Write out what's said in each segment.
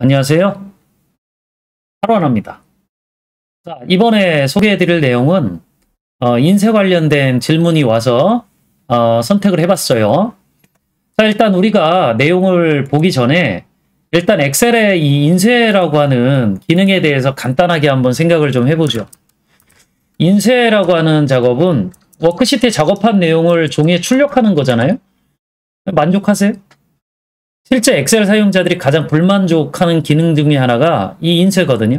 안녕하세요. 하루하나입니다. 자, 이번에 소개해드릴 내용은 인쇄 관련된 질문이 와서 선택을 해봤어요. 자, 일단 우리가 내용을 보기 전에 일단 엑셀의 이 인쇄라고 하는 기능에 대해서 간단하게 한번 생각을 좀 해보죠. 인쇄라고 하는 작업은 워크시트에 작업한 내용을 종이에 출력하는 거잖아요. 만족하세요? 실제 엑셀 사용자들이 가장 불만족하는 기능 중에 하나가 이 인쇄거든요.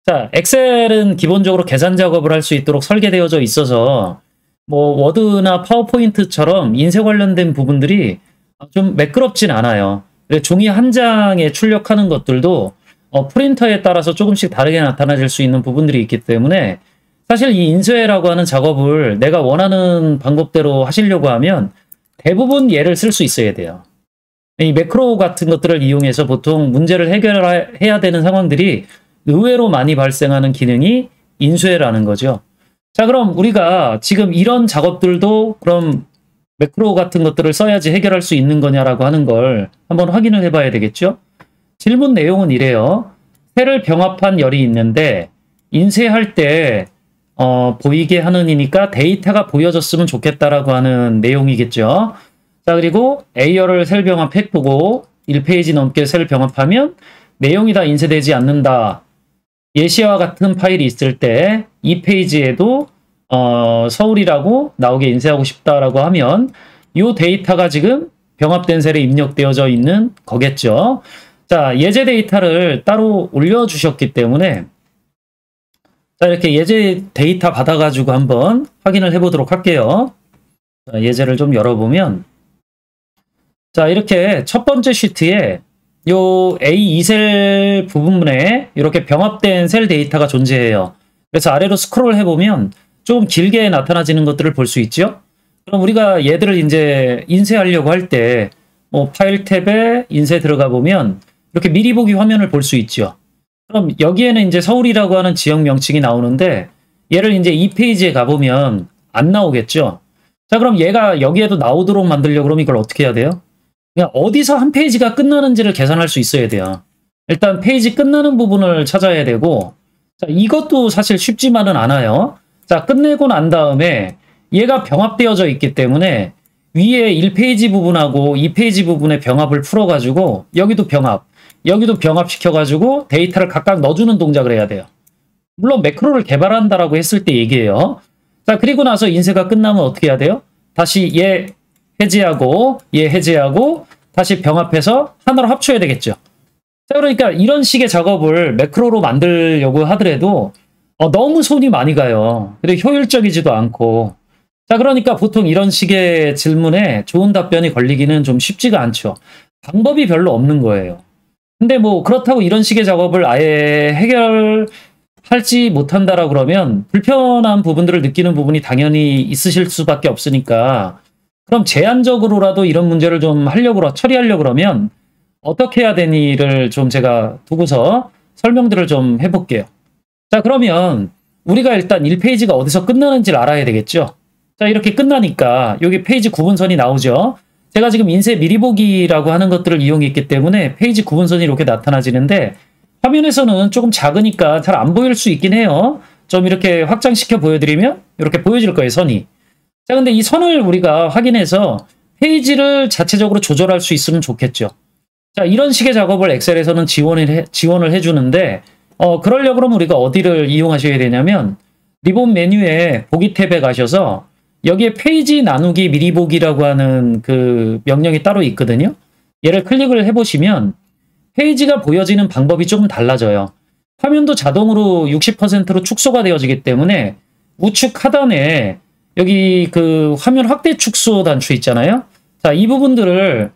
자, 엑셀은 기본적으로 계산 작업을 할 수 있도록 설계되어져 있어서 뭐 워드나 파워포인트처럼 인쇄 관련된 부분들이 좀 매끄럽진 않아요. 종이 한 장에 출력하는 것들도 프린터에 따라서 조금씩 다르게 나타나질 수 있는 부분들이 있기 때문에 사실 이 인쇄라고 하는 작업을 내가 원하는 방법대로 하시려고 하면 대부분 얘를 쓸 수 있어야 돼요. 이 매크로 같은 것들을 이용해서 보통 문제를 해결해야 되는 상황들이 의외로 많이 발생하는 기능이 인쇄라는 거죠. 자, 그럼 우리가 지금 이런 작업들도 그럼 매크로 같은 것들을 써야지 해결할 수 있는 거냐라고 하는 걸 한번 확인을 해봐야 되겠죠. 질문 내용은 이래요. 세를 병합한 열이 있는데 인쇄할 때 보이게 하느니까 데이터가 보여졌으면 좋겠다라고 하는 내용이겠죠. 자, 그리고 A열을 셀 병합했고 1페이지 넘게 셀 병합하면 내용이 다 인쇄되지 않는다. 예시와 같은 파일이 있을 때 이 페이지에도 서울이라고 나오게 인쇄하고 싶다라고 하면 이 데이터가 지금 병합된 셀에 입력되어져 있는 거겠죠. 자, 예제 데이터를 따로 올려주셨기 때문에 자, 이렇게 예제 데이터 받아가지고 한번 확인을 해보도록 할게요. 자, 예제를 좀 열어보면 자, 이렇게 첫 번째 시트에 요 A2셀 부분에 이렇게 병합된 셀 데이터가 존재해요. 그래서 아래로 스크롤 해보면 좀 길게 나타나지는 것들을 볼 수 있죠. 그럼 우리가 얘들을 이제 인쇄하려고 할 때 뭐 파일 탭에 인쇄 들어가 보면 이렇게 미리 보기 화면을 볼 수 있죠. 그럼 여기에는 이제 서울이라고 하는 지역 명칭이 나오는데 얘를 이제 이 페이지에 가보면 안 나오겠죠. 자, 그럼 얘가 여기에도 나오도록 만들려고 그러면 이걸 어떻게 해야 돼요? 그냥 어디서 한 페이지가 끝나는지를 계산할 수 있어야 돼요. 일단 페이지 끝나는 부분을 찾아야 되고 자, 이것도 사실 쉽지만은 않아요. 자, 끝내고 난 다음에 얘가 병합되어져 있기 때문에 위에 1페이지 부분하고 2페이지 부분의 병합을 풀어가지고 여기도 병합시켜가지고 데이터를 각각 넣어주는 동작을 해야 돼요. 물론 매크로를 개발한다라고 했을 때 얘기해요. 자, 그리고 나서 인쇄가 끝나면 어떻게 해야 돼요? 다시 얘 해제하고 얘 해제하고 다시 병합해서 하나로 합쳐야 되겠죠. 자, 그러니까 이런 식의 작업을 매크로로 만들려고 하더라도 너무 손이 많이 가요. 그리고 효율적이지도 않고. 자, 그러니까 보통 이런 식의 질문에 좋은 답변이 걸리기는 좀 쉽지가 않죠. 방법이 별로 없는 거예요. 근데 뭐 그렇다고 이런 식의 작업을 아예 해결하지 못한다라고 그러면 불편한 부분들을 느끼는 부분이 당연히 있으실 수밖에 없으니까 그럼 제한적으로라도 이런 문제를 좀 처리하려고 그러면 어떻게 해야 되니를 좀 제가 두고서 설명들을 좀 해볼게요. 자, 그러면 우리가 일단 1페이지가 어디서 끝나는지를 알아야 되겠죠. 자, 이렇게 끝나니까 여기 페이지 구분선이 나오죠. 제가 지금 인쇄 미리 보기라고 하는 것들을 이용했기 때문에 페이지 구분선이 이렇게 나타나지는데 화면에서는 조금 작으니까 잘 안 보일 수 있긴 해요. 좀 이렇게 확장시켜 보여드리면 이렇게 보여질 거예요, 선이. 자, 근데 이 선을 우리가 확인해서 페이지를 자체적으로 조절할 수 있으면 좋겠죠. 자, 이런 식의 작업을 엑셀에서는 지원을 해주는데 그러려고 그러면 우리가 어디를 이용하셔야 되냐면 리본 메뉴에 보기 탭에 가셔서 여기에 페이지 나누기 미리 보기라고 하는 그 명령이 따로 있거든요. 얘를 클릭을 해보시면 페이지가 보여지는 방법이 조금 달라져요. 화면도 자동으로 60%로 축소가 되어지기 때문에 우측 하단에 여기 그 화면 확대 축소 단추 있잖아요. 자, 이 부분들을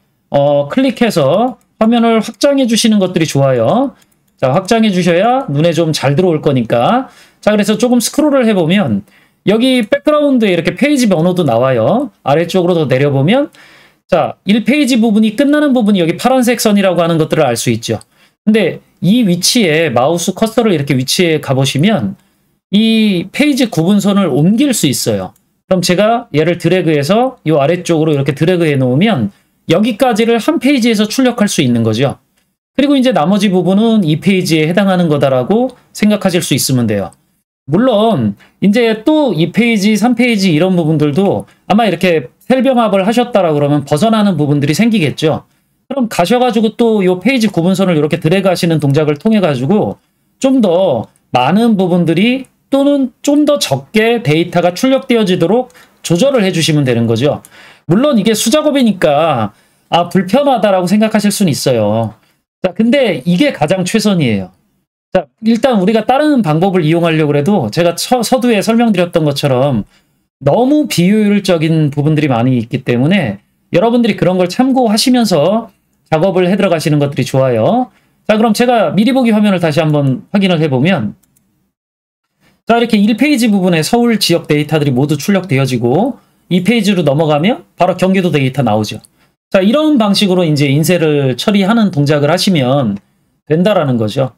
클릭해서 화면을 확장해 주시는 것들이 좋아요. 자, 확장해 주셔야 눈에 좀 잘 들어올 거니까. 자, 그래서 조금 스크롤을 해보면 여기 백그라운드에 이렇게 페이지 번호도 나와요. 아래쪽으로 더 내려보면 자, 1페이지 부분이 끝나는 부분이 여기 파란색 선이라고 하는 것들을 알 수 있죠. 근데 이 위치에 마우스 커서를 이렇게 위치에 가보시면 이 페이지 구분선을 옮길 수 있어요. 그럼 제가 얘를 드래그해서 이 아래쪽으로 이렇게 드래그해 놓으면 여기까지를 한 페이지에서 출력할 수 있는 거죠. 그리고 이제 나머지 부분은 이 페이지에 해당하는 거다라고 생각하실 수 있으면 돼요. 물론 이제 또 2페이지, 3페이지 이런 부분들도 아마 이렇게 셀병합을 하셨다라 그러면 벗어나는 부분들이 생기겠죠. 그럼 가셔가지고 또 이 페이지 구분선을 이렇게 드래그 하시는 동작을 통해 가지고 좀 더 많은 부분들이 또는 좀 더 적게 데이터가 출력되어지도록 조절을 해주시면 되는 거죠. 물론 이게 수작업이니까 불편하다라고 생각하실 수는 있어요. 자, 근데 이게 가장 최선이에요. 자, 일단 우리가 다른 방법을 이용하려고 해도 제가 서두에 설명드렸던 것처럼 너무 비효율적인 부분들이 많이 있기 때문에 여러분들이 그런 걸 참고하시면서 작업을 해 들어가시는 것들이 좋아요. 자, 그럼 제가 미리 보기 화면을 다시 한번 확인을 해보면 자, 이렇게 1페이지 부분에 서울 지역 데이터들이 모두 출력되어지고 2페이지로 넘어가면 바로 경기도 데이터 나오죠. 자, 이런 방식으로 이제 인쇄를 처리하는 동작을 하시면 된다라는 거죠.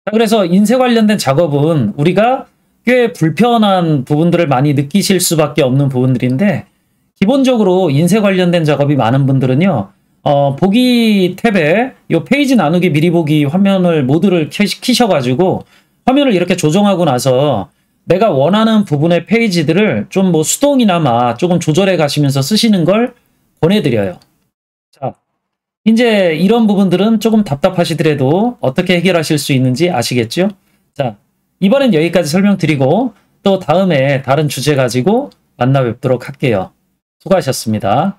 자, 그래서 인쇄 관련된 작업은 우리가 꽤 불편한 부분들을 많이 느끼실 수밖에 없는 부분들인데 기본적으로 인쇄 관련된 작업이 많은 분들은요. 보기 탭에 이 페이지 나누기 미리 보기 화면을 모두를 키셔가지고 화면을 이렇게 조정하고 나서 내가 원하는 부분의 페이지들을 좀 뭐 수동이나마 조금 조절해 가시면서 쓰시는 걸 권해드려요. 자, 이제 이런 부분들은 조금 답답하시더라도 어떻게 해결하실 수 있는지 아시겠죠? 자, 이번엔 여기까지 설명드리고 또 다음에 다른 주제 가지고 만나 뵙도록 할게요. 수고하셨습니다.